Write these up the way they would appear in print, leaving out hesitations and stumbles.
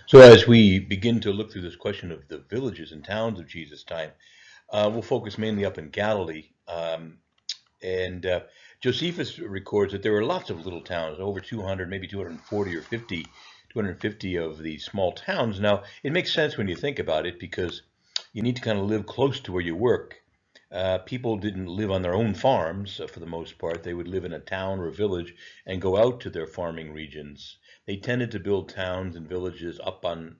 So, as we begin to look through this question of the villages and towns of Jesus' time, we'll focus mainly up in Galilee. And Josephus records that there were lots of little towns, over 200, maybe 240 or 50, 250 of these small towns. Now, it makes sense when you think about it because you need to kind of live close to where you work. People didn't live on their own farms for the most part. They would live in a town or a village and go out to their farming regions. They tended to build towns and villages up on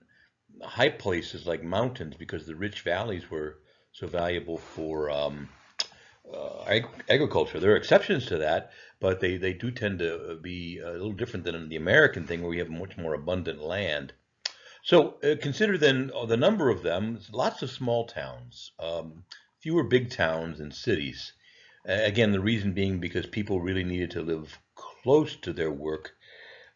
high places like mountains because the rich valleys were so valuable for agriculture. There are exceptions to that, but they do tend to be a little different than the American thing where we have much more abundant land. So consider then the number of them, lots of small towns, fewer big towns and cities. Again, the reason being because people really needed to live close to their work,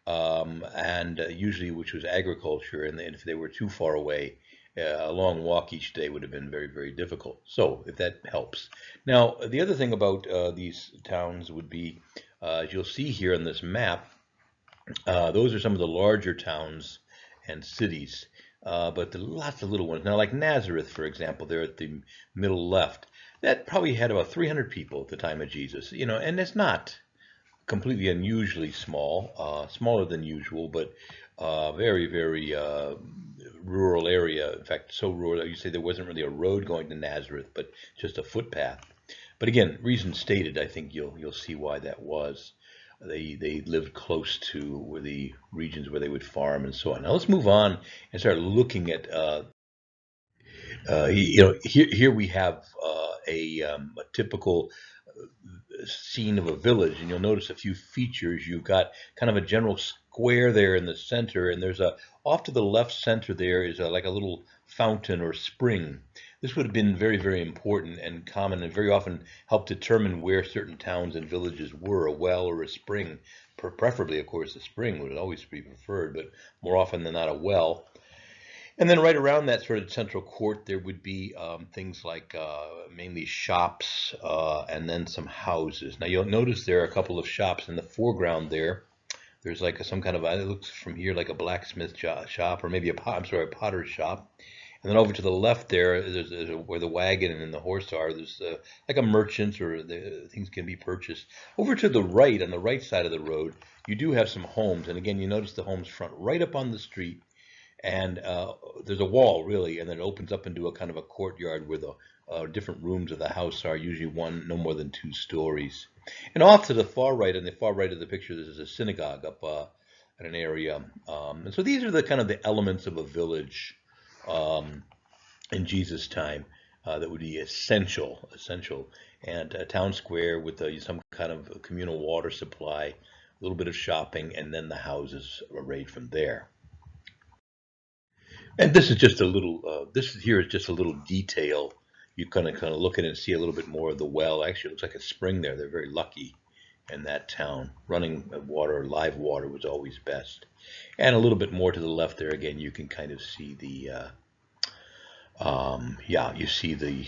and usually which was agriculture, and if they were too far away, a long walk each day would have been very, very difficult. So, if that helps. Now, the other thing about these towns would be, as you'll see here on this map, those are some of the larger towns and cities, but lots of little ones. Now, like Nazareth, for example, there at the middle left, that probably had about 300 people at the time of Jesus, and it's not completely unusually small, smaller than usual, but very, very rural area. In fact, so rural that you say there wasn't really a road going to Nazareth, but just a footpath. But again, reason stated, I think you'll see why that was. They lived close to where the regions where they would farm and so on. Now let's move on and start looking at here we have a typical scene of a village, and you'll notice a few features. You've got kind of a general square there in the center, and there's a off to the left center there is like a little fountain or spring. This would have been very, very important and common, and very often helped determine where certain towns and villages were, a well or a spring. Preferably, of course, a spring would always be preferred, but more often than not, a well. And then right around that sort of central court, there would be things like mainly shops and then some houses. Now you'll notice there are a couple of shops in the foreground there. There's like some kind of, it looks from here like a blacksmith shop, or maybe a potter's shop. And then over to the left there, where the wagon and the horse are, there's like a merchant, or things can be purchased. Over to the right, on the right side of the road, you do have some homes. And again, you notice the homes front right up on the street, and there's a wall really, and then it opens up into a kind of a courtyard where the different rooms of the house are, usually one, no more than 2 stories. And off to the far right, on the far right of the picture, there's a synagogue up in an area. And so these are the kind of the elements of a village in Jesus' time that would be essential. And a town square with some kind of communal water supply, a little bit of shopping, and then the houses arrayed from there. And this is just a little, this here is just a little detail. You kind of look at it and see a little bit more of the well. Actually, it looks like a spring there. They're very lucky in that town. Running water, live water, was always best. And a little bit more to the left there, again, you can kind of see the, you see the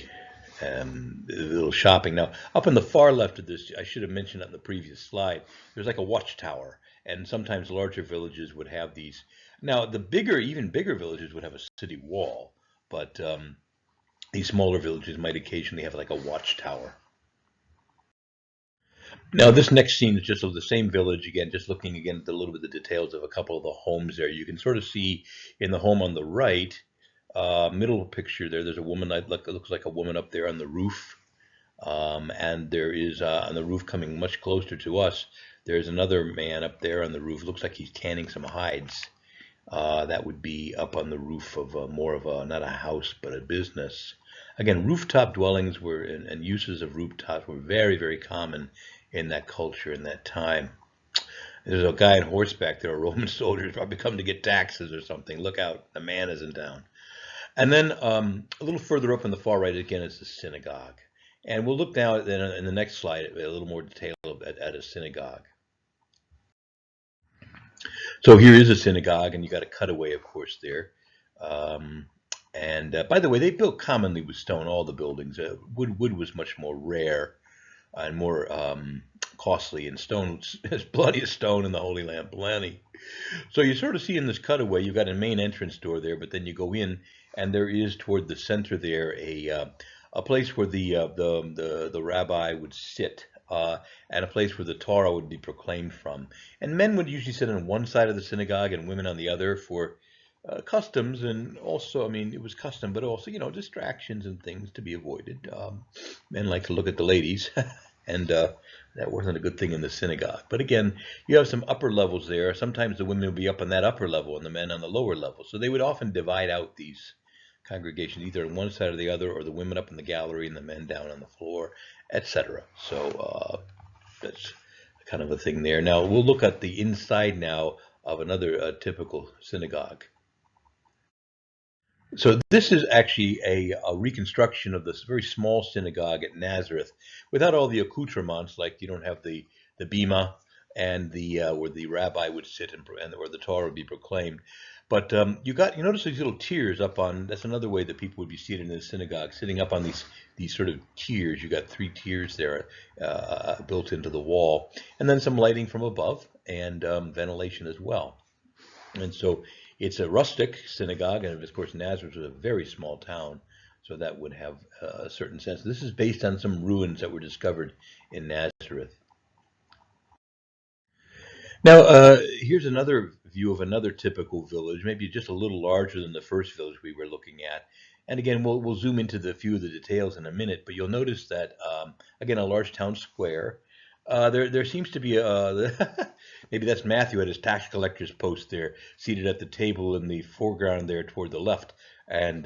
little shopping. Now, up in the far left of this, I should have mentioned on the previous slide, there's like a watchtower. And sometimes larger villages would have these. Now, even bigger villages would have a city wall, but these smaller villages might occasionally have like a watchtower. Now, this next scene is just of the same village again, just looking again at a little bit of the details of a couple of the homes there. You can sort of see in the home on the right, middle picture there's a woman, it looks like a woman up there on the roof. And there is on the roof, coming much closer to us, there's another man up there on the roof. Looks like he's tanning some hides. That would be up on the roof of more of a, not a house, but a business. Again, rooftop dwellings were, and uses of rooftops were very, very common in that culture in that time. There's a guy on horseback there, a Roman soldier, who's probably come to get taxes or something. Look out, the man is in town. And then a little further up on the far right, again, is the synagogue. And we'll look now then in the next slide at a little more detail at a synagogue. So here is a synagogue, and you got a cutaway, of course, there. And by the way, they built commonly with stone, all the buildings. Wood was much more rare. and more costly. And stone, there's plenty of stone in the Holy Land, plenty. So you sort of see in this cutaway, you've got a main entrance door there, but then you go in, and there is toward the center there a place where the rabbi would sit, and a place where the Torah would be proclaimed from. And men would usually sit on one side of the synagogue and women on the other for customs, and also, I mean, it was custom, but also, distractions and things to be avoided. Men like to look at the ladies, and that wasn't a good thing in the synagogue. But again, you have some upper levels there. Sometimes the women would be up on that upper level and the men on the lower level. So they would often divide out these congregations either on one side or the other, or the women up in the gallery and the men down on the floor, etc. So that's kind of a thing there. Now we'll look at the inside now of another typical synagogue. So this is actually a reconstruction of this very small synagogue at Nazareth, without all the accoutrements, like you don't have the bema and the where the rabbi would sit and where the Torah would be proclaimed. But you notice these little tiers up on. That's another way that people would be seated in the synagogue, sitting up on these sort of tiers. You got three tiers there built into the wall, and then some lighting from above and ventilation as well. And so it's a rustic synagogue, and of course Nazareth was a very small town, so that would have a certain sense. This is based on some ruins that were discovered in Nazareth. Now, here's another view of another typical village, maybe just a little larger than the first village we were looking at. And again, we'll zoom into the few of the details in a minute, but you'll notice that, again, a large town square. There seems to be maybe that's Matthew at his tax collector's post there, seated at the table in the foreground there toward the left, and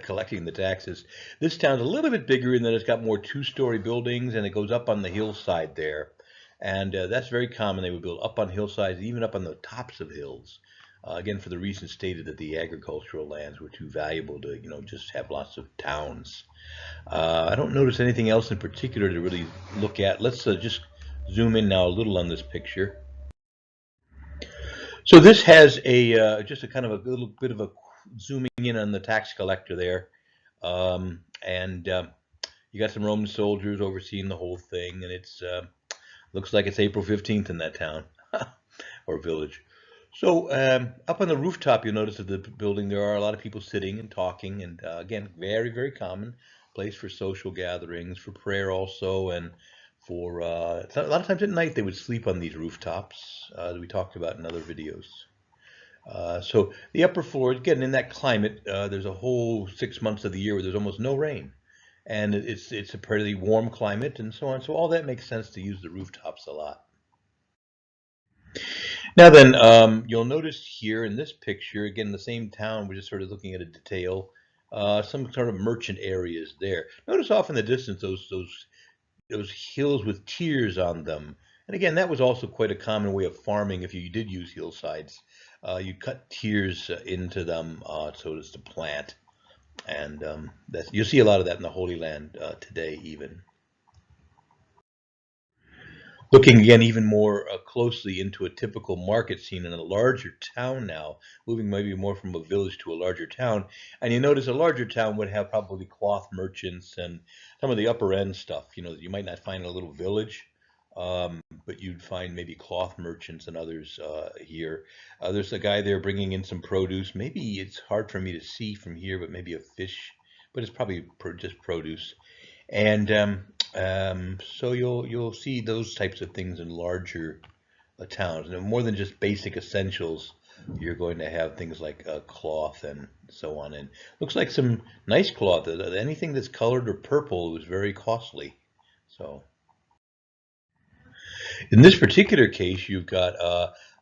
collecting the taxes. This town's a little bit bigger in that it's got more two-story buildings, and it goes up on the hillside there. And that's very common. They would build up on hillsides, even up on the tops of hills. Again, for the reason stated that the agricultural lands were too valuable to, just have lots of towns. I don't notice anything else in particular to really look at. Let's just zoom in now a little on this picture. So this has just a kind of a little bit of a zooming in on the tax collector there. And you got some Roman soldiers overseeing the whole thing, and it's looks like it's April 15th in that town or village. So up on the rooftop, you'll notice of the building there are a lot of people sitting and talking, and again, very, very common place for social gatherings, for prayer also, and for a lot of times at night they would sleep on these rooftops, that we talked about in other videos. So the upper floor, again, in that climate, there's a whole 6 months of the year where there's almost no rain. And it's a pretty warm climate and so on. So all that makes sense to use the rooftops a lot. Now then, you'll notice here in this picture, again, the same town, we're just sort of looking at a detail, some sort of merchant areas there. Notice off in the distance those hills with tiers on them. And again, that was also quite a common way of farming if you did use hillsides. You'd cut tiers into them so as to plant. And you'll see a lot of that in the Holy Land today even. Looking again even more closely into a typical market scene in a larger town now, moving maybe more from a village to a larger town. And you notice a larger town would have probably cloth merchants and some of the upper end stuff, that you might not find in a little village. But you'd find maybe cloth merchants and others here. There's a guy there bringing in some produce. Maybe it's hard for me to see from here, but maybe a fish, but it's probably just produce. And so you'll see those types of things in larger towns. And more than just basic essentials, you're going to have things like cloth and so on. And looks like some nice cloth. Anything that's colored or purple was very costly. So. In this particular case, you've got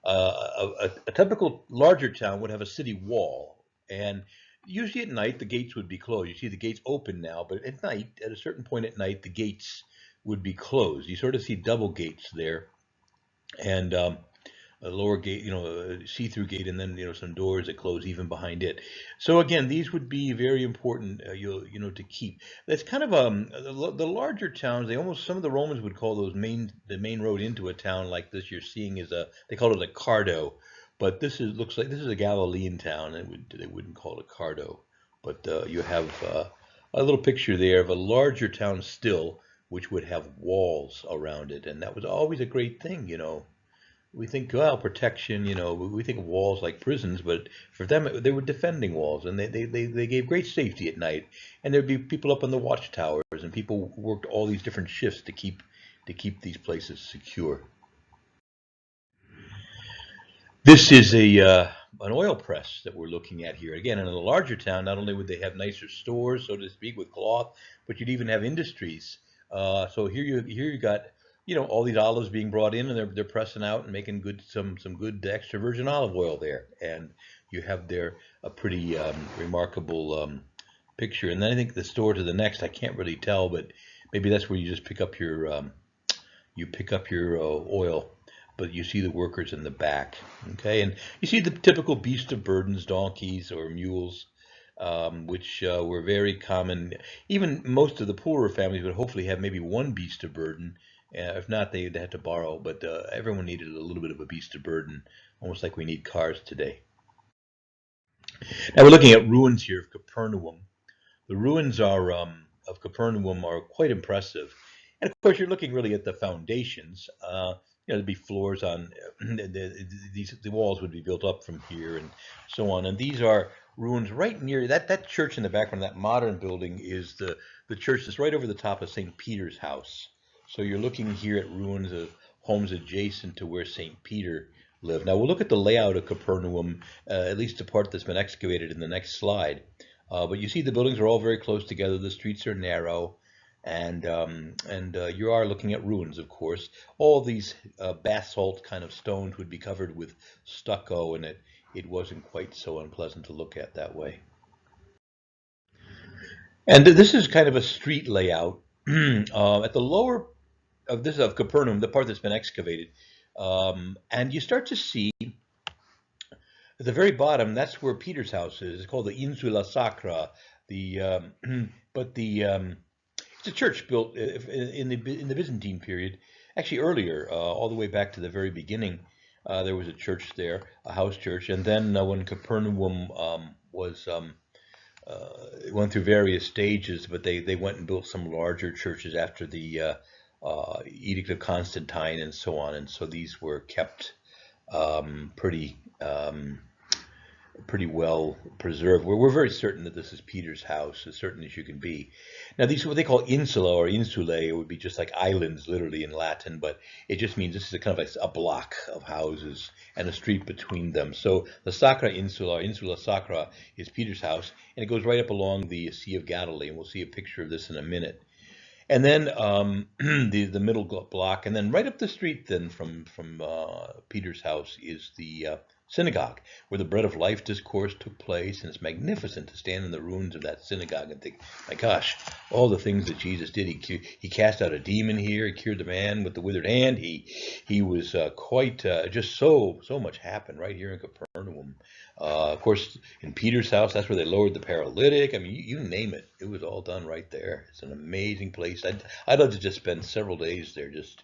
a typical larger town would have a city wall, and usually at night the gates would be closed. You see the gates open now, but at night, at a certain point at night, the gates would be closed. You sort of see double gates there, and a lower gate, a see-through gate, and then some doors that close even behind it. So again, these would be very important, to keep. That's kind of the larger towns. Some of the Romans would call the main road into a town like this you're seeing is they call it a cardo, but looks like this is a Galilean town. They wouldn't call it a cardo, but you have a little picture there of a larger town still which would have walls around it, and that was always a great thing. We think, well, protection, we think of walls like prisons, but for them, they were defending walls, and they gave great safety at night. And there'd be people up on the watchtowers, and people worked all these different shifts to keep these places secure. This is a an oil press that we're looking at here. Again, in a larger town, not only would they have nicer stores, so to speak, with cloth, but you'd even have industries. So here you got all these olives being brought in, and they're pressing out and making some good extra virgin olive oil there, and you have there a pretty remarkable picture. And then I think the store to the next, I can't really tell, but maybe that's where you just pick up your oil, but you see the workers in the back. Okay, and you see the typical beast of burdens, donkeys or mules, which were very common. Even most of the poorer families would hopefully have maybe one beast of burden. If not, they'd have to borrow, but everyone needed a little bit of a beast of burden, almost like we need cars today. Now we're looking at ruins here of Capernaum. The ruins of Capernaum are quite impressive. And of course, you're looking really at the foundations. There'd be floors on the walls would be built up from here and so on. And these are ruins right near that church in the background. That modern building is the church that's right over the top of St. Peter's house. So you're looking here at ruins of homes adjacent to where St. Peter lived. Now we'll look at the layout of Capernaum, at least the part that's been excavated in the next slide. But you see the buildings are all very close together. The streets are narrow, and you are looking at ruins, of course. All these basalt kind of stones would be covered with stucco, and it wasn't quite so unpleasant to look at that way. And this is kind of a street layout. At the lower of Capernaum, the part that's been excavated, and you start to see at the very bottom, that's where Peter's house is. It's called the Insula Sacra. The but the It's a church built in the Byzantine period, actually earlier, all the way back to the very beginning. There was a church there, a house church, and then when Capernaum was it went through various stages, but they went and built some larger churches after the Edict of Constantine and so on, and so these were kept pretty pretty well preserved. We're very certain that this is Peter's house, as certain as you can be. Now, these are what they call insula or insulae. It would be just like islands, literally in Latin, but it just means this is a kind of like a block of houses and a street between them. So the Sacra Insula, or Insula Sacra, is Peter's house, and it goes right up along the Sea of Galilee, and we'll see a picture of this in a minute. And then the middle block, and then right up the street, then from Peter's house is the synagogue, where the Bread of Life discourse took place, and it's magnificent to stand in the ruins of that synagogue and think, my gosh, all the things that Jesus did. He cast out a demon here. He cured the man with the withered hand. He was quite just so much happened right here in Capernaum. Of course, in Peter's house, that's where they lowered the paralytic. I mean, you name it. It was all done right there. It's an amazing place. I'd love to just spend several days there, just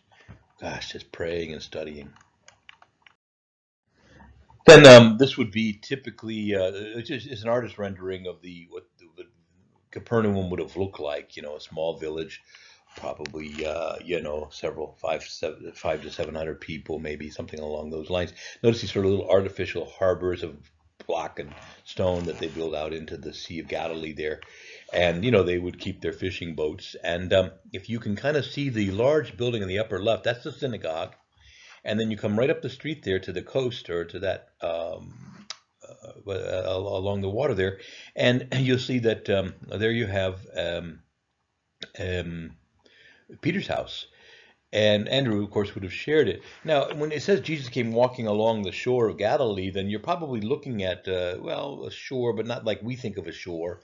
praying and studying. Then this would be typically it's an artist rendering of what Capernaum would have looked like. A small village, probably several five to 700 people, maybe something along those lines. Notice these sort of little artificial harbors of block and stone that they build out into the Sea of Galilee there, and they would keep their fishing boats. And if you can kind of see the large building in the upper left, that's the synagogue. And then you come right up the street there to the coast, or to that along the water there, and you'll see that there you have Peter's house. And Andrew, of course, would have shared it. Now, when it says Jesus came walking along the shore of Galilee, then you're probably looking at, a shore, but not like we think of a shore.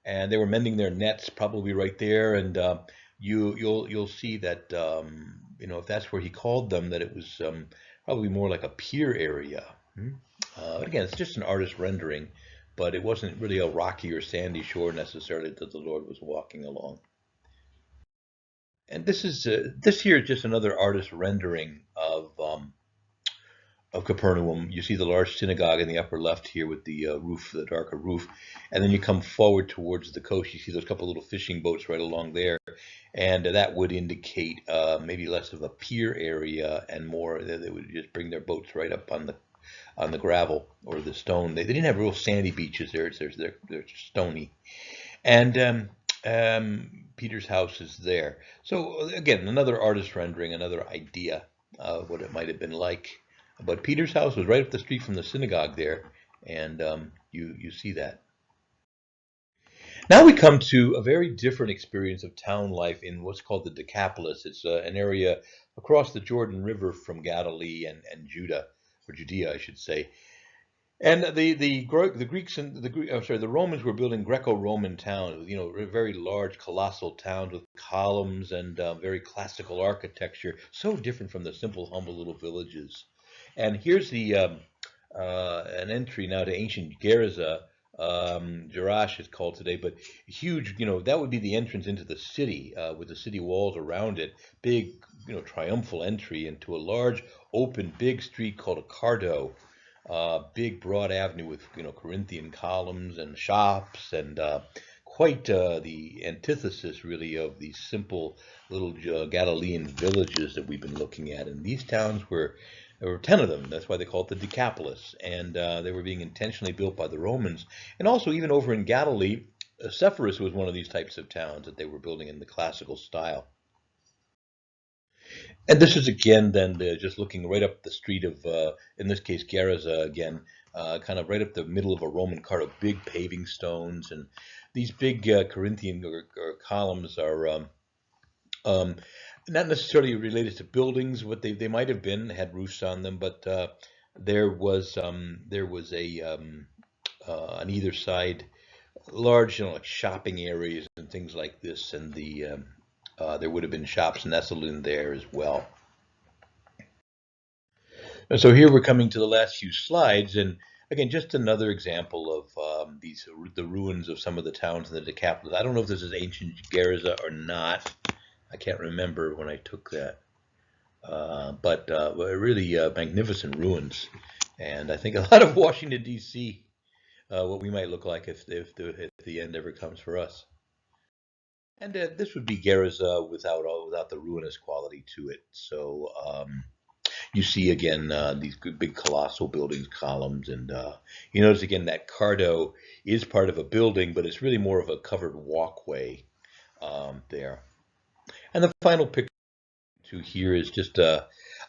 And they were mending their nets, probably right there. And you'll see that, if that's where he called them, that it was probably more like a pier area. But again, it's just an artist rendering, but it wasn't really a rocky or sandy shore necessarily that the Lord was walking along. And this here is just another artist rendering of Capernaum. You see the large synagogue in the upper left here with the roof, the darker roof, and then you come forward towards the coast. You see those couple little fishing boats right along there, and that would indicate maybe less of a pier area and more. They would just bring their boats right up on the gravel or the stone. They didn't have real sandy beaches there. They're stony, and Peter's house is there. So again, another artist rendering, another idea of what it might have been like. But Peter's house was right up the street from the synagogue there, and you see that. Now we come to a very different experience of town life in what's called the Decapolis. It's an area across the Jordan River from Galilee and Judah, or Judea, I should say. And the Greeks and I'm sorry, the Romans were building Greco-Roman towns, very large, colossal towns with columns and very classical architecture, so different from the simple, humble little villages. And here's an entry now to ancient Gerasa. Gerasa is called today, but huge, that would be the entrance into the city with the city walls around it. Big, triumphal entry into a large, open, big street called a Cardo. Big, broad avenue with, Corinthian columns and shops and quite the antithesis, really, of these simple little Galilean villages that we've been looking at. And these towns there were 10 of them. That's why they call it the Decapolis. And they were being intentionally built by the Romans. And also, even over in Galilee, Sepphoris was one of these types of towns that they were building in the classical style. And this is again then just looking right up the street of, in this case, Gerasa again, kind of right up the middle of a Roman cardo, big paving stones, and these big Corinthian or columns are not necessarily related to buildings, but they might have been, had roofs on them, but there was a on either side large, like shopping areas and things like this, and there would have been shops nestled in there as well. And so here we're coming to the last few slides, and again, just another example of the ruins of some of the towns in the Decapolis. I don't know if this is ancient Gerasa or not. I can't remember when I took that, but really magnificent ruins, and I think a lot of Washington D.C. What we might look like if the end ever comes for us. And this would be Gerasa without the ruinous quality to it. So you see again these big colossal buildings, columns, and you notice again that Cardo is part of a building, but it's really more of a covered walkway there. And the final picture here is just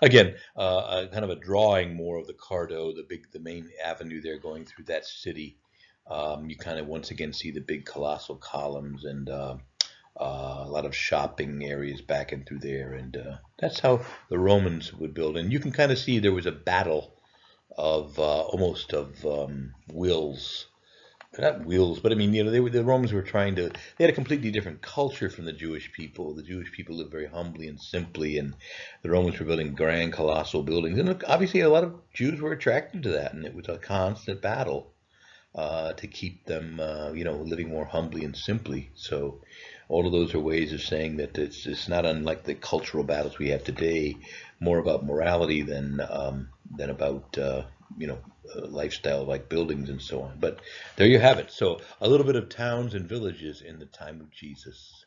again kind of a drawing more of the Cardo, the main avenue there going through that city. You kind of once again see the big colossal columns and a lot of shopping areas back and through there, and that's how the Romans would build. And you can kind of see there was a battle of almost of wills, not wills, but I mean, the Romans were they had a completely different culture from the Jewish people. The Jewish people lived very humbly and simply, and the Romans were building grand, colossal buildings. And obviously, a lot of Jews were attracted to that, and it was a constant battle to keep them, living more humbly and simply. So all of those are ways of saying that it's not unlike the cultural battles we have today, more about morality than about lifestyle like buildings and so on. But there you have it. So a little bit of towns and villages in the time of Jesus.